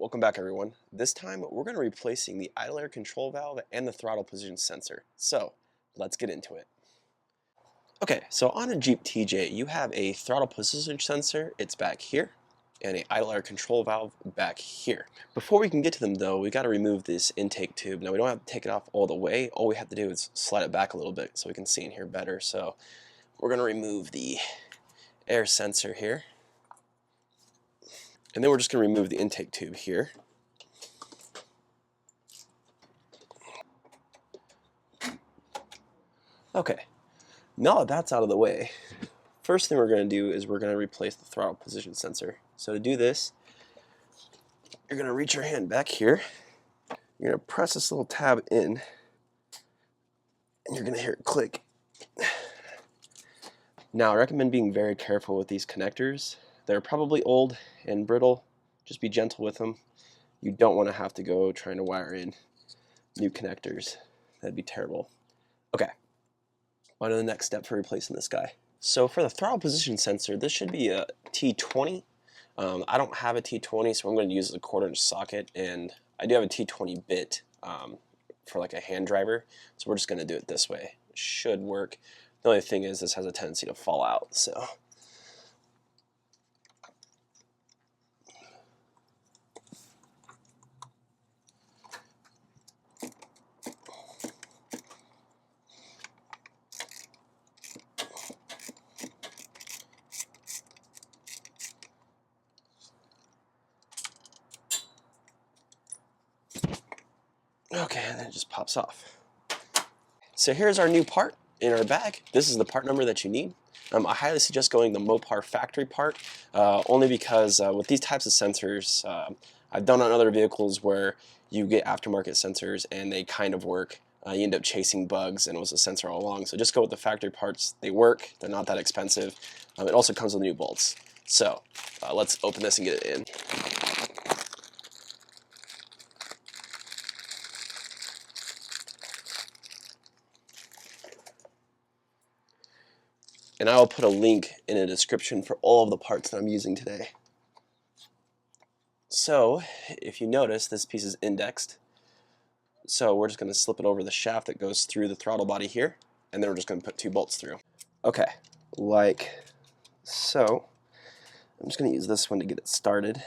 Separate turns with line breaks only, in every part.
Welcome back everyone. This time we're going to be replacing the idle air control valve and the throttle position sensor. So let's get into it. Okay, so on a Jeep TJ you have a throttle position sensor, it's back here, and a idle air control valve back here. Before we can get to them though, we got to remove this intake tube. Now we don't have to take it off all the way, all we have to do is slide it back a little bit so we can see in here better. So we're going to remove the air sensor here. And then we're just going to remove the intake tube here. Okay, now that that's out of the way, first thing we're going to do is we're going to replace the throttle position sensor. So to do this, you're going to reach your hand back here, you're going to press this little tab in, and you're going to hear it click. Now I recommend being very careful with these connectors. They're probably old and brittle. Just be gentle with them. You don't want to have to go trying to wire in new connectors. That'd be terrible. Okay, on to the next step for replacing this guy. So for the throttle position sensor, this should be a T20. I don't have a T20, so I'm going to use a 1/4" socket, and I do have a T20 bit for like a hand driver, so we're just going to do it this way. It should work. The only thing is this has a tendency to fall out, so. Okay, and then it just pops off. So here's our new part in our bag. This is the part number that you need. I highly suggest going the Mopar factory part, only because with these types of sensors, I've done on other vehicles where you get aftermarket sensors and they kind of work. You end up chasing bugs and it was a sensor all along. So just go with the factory parts. They work, they're not that expensive. It also comes with new bolts. So let's open this and get it in. And I will put a link in the description for all of the parts that I'm using today. So, if you notice, this piece is indexed. So we're just going to slip it over the shaft that goes through the throttle body here, and then we're just going to put 2 bolts through. Okay, like so. I'm just going to use this one to get it started.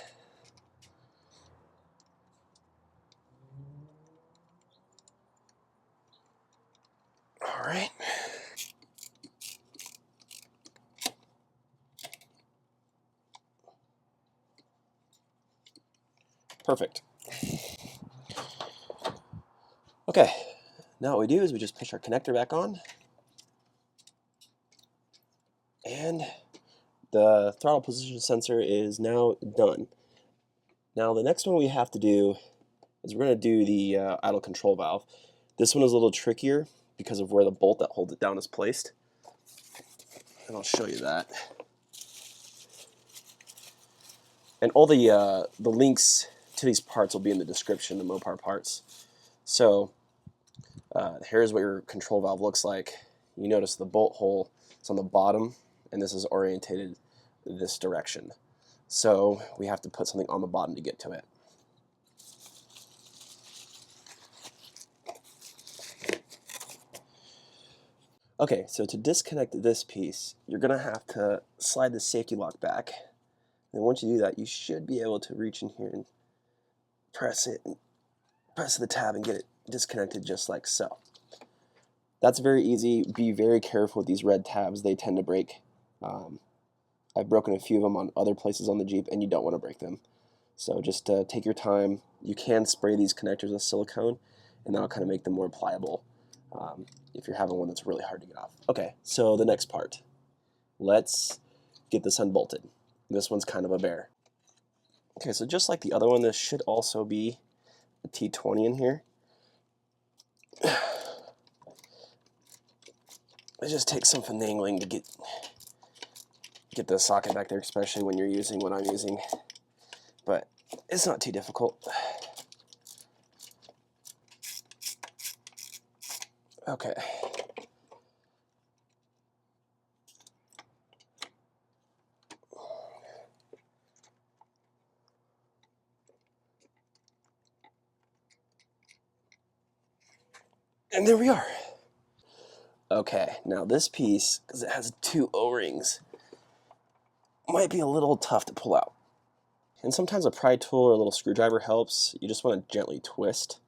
All right. Perfect. Okay, now what we do is we just push our connector back on, and the throttle position sensor is now done. Now the next one we have to do is we're going to do the idle control valve. This one is a little trickier because of where the bolt that holds it down is placed, and I'll show you that. And all the links to these parts will be in the description, the Mopar parts. So here's what your control valve looks like. You notice the bolt hole is on the bottom, and this is orientated this direction. So we have to put something on the bottom to get to it. Okay, so to disconnect this piece, you're going to have to slide the safety lock back. And once you do that, you should be able to reach in here and press it, and press the tab and get it disconnected just like so. That's very easy. Be very careful with these red tabs. They tend to break. I've broken a few of them on other places on the Jeep, and you don't want to break them. So just take your time. You can spray these connectors with silicone, and that'll kind of make them more pliable if you're having one that's really hard to get off. Okay, so the next part. Let's get this unbolted. This one's kind of a bear. Okay, so just like the other one, this should also be a T20 in here. It just takes some finagling to get the socket back there, especially when you're using what I'm using. But it's not too difficult. Okay. And there we are. Okay, now this piece, because it has 2 O-rings, might be a little tough to pull out. And sometimes a pry tool or a little screwdriver helps. You just want to gently twist.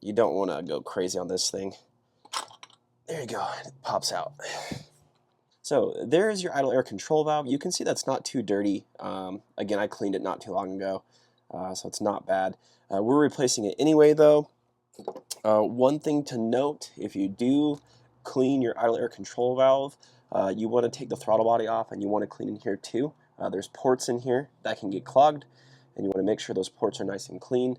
You don't want to go crazy on this thing. There you go, it pops out. So there's your idle air control valve. You can see that's not too dirty. Again, I cleaned it not too long ago, so it's not bad. We're replacing it anyway though. One thing to note, if you do clean your idle air control valve, you want to take the throttle body off and you want to clean in here too. There's ports in here that can get clogged, and you want to make sure those ports are nice and clean.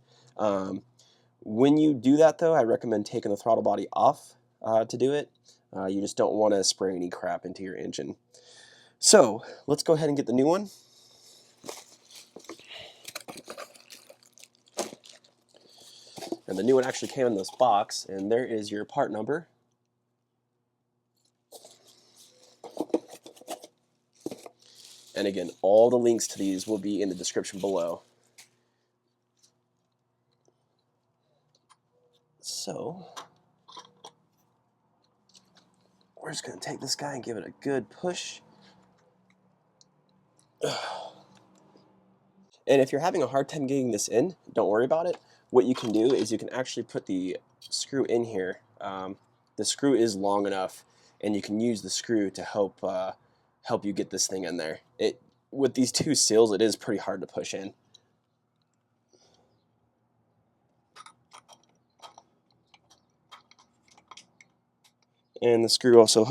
When you do that though, I recommend taking the throttle body off to do it. You just don't want to spray any crap into your engine. So let's go ahead and get the new one. And the new one actually came in this box, and there is your part number. And again, all the links to these will be in the description below. So we're just going to take this guy and give it a good push. And if you're having a hard time getting this in, don't worry about it. What you can do is you can actually put the screw in here. The screw is long enough, and you can use the screw to help you get this thing in there. With these 2 seals, it is pretty hard to push in. And the screw also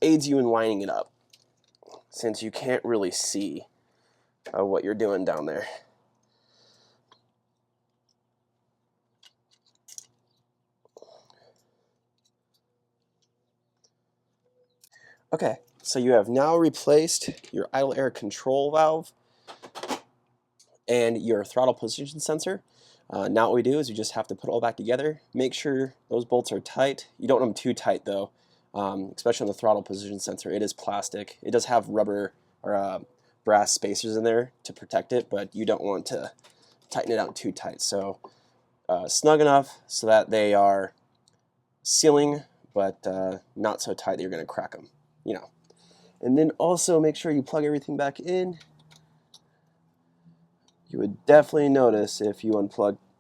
aids you in lining it up, since you can't really see what you're doing down there. Okay, so you have now replaced your idle air control valve and your throttle position sensor. Now what we do is you just have to put it all back together. Make sure those bolts are tight. You don't want them too tight though, especially on the throttle position sensor. It is plastic. It does have rubber or brass spacers in there to protect it, but you don't want to tighten it out too tight. So snug enough so that they are sealing, but not so tight that you're going to crack them. You know. And then also make sure you plug everything back in. You would definitely notice if you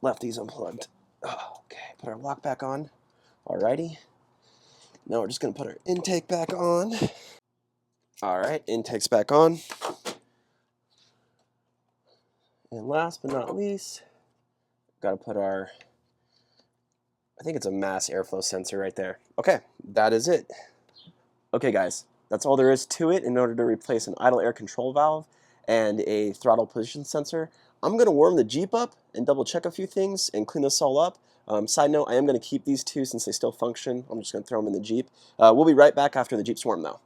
left these unplugged. Oh, okay, put our lock back on. Alrighty. Now we're just going to put our intake back on. Alright, intake's back on. And last but not least, got to put our, I think it's a mass airflow sensor right there. Okay, that is it. Okay guys, that's all there is to it in order to replace an idle air control valve and a throttle position sensor. I'm going to warm the Jeep up and double check a few things and clean this all up. Side note, I am going to keep these 2 since they still function. I'm just going to throw them in the Jeep. We'll be right back after the Jeep's warm though.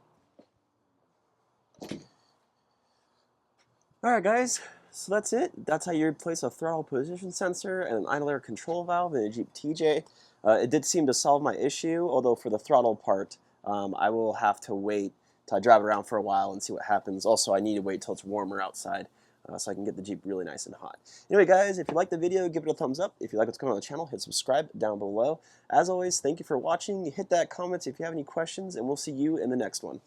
Alright guys, so that's it. That's how you replace a throttle position sensor and an idle air control valve in a Jeep TJ. It did seem to solve my issue, although for the throttle part, I will have to wait till I drive around for a while and see what happens. Also, I need to wait till it's warmer outside so I can get the Jeep really nice and hot. Anyway guys, if you like the video, give it a thumbs up. If you like what's going on the channel, hit subscribe down below. As always, thank you for watching. Hit that comment if you have any questions, and we'll see you in the next one.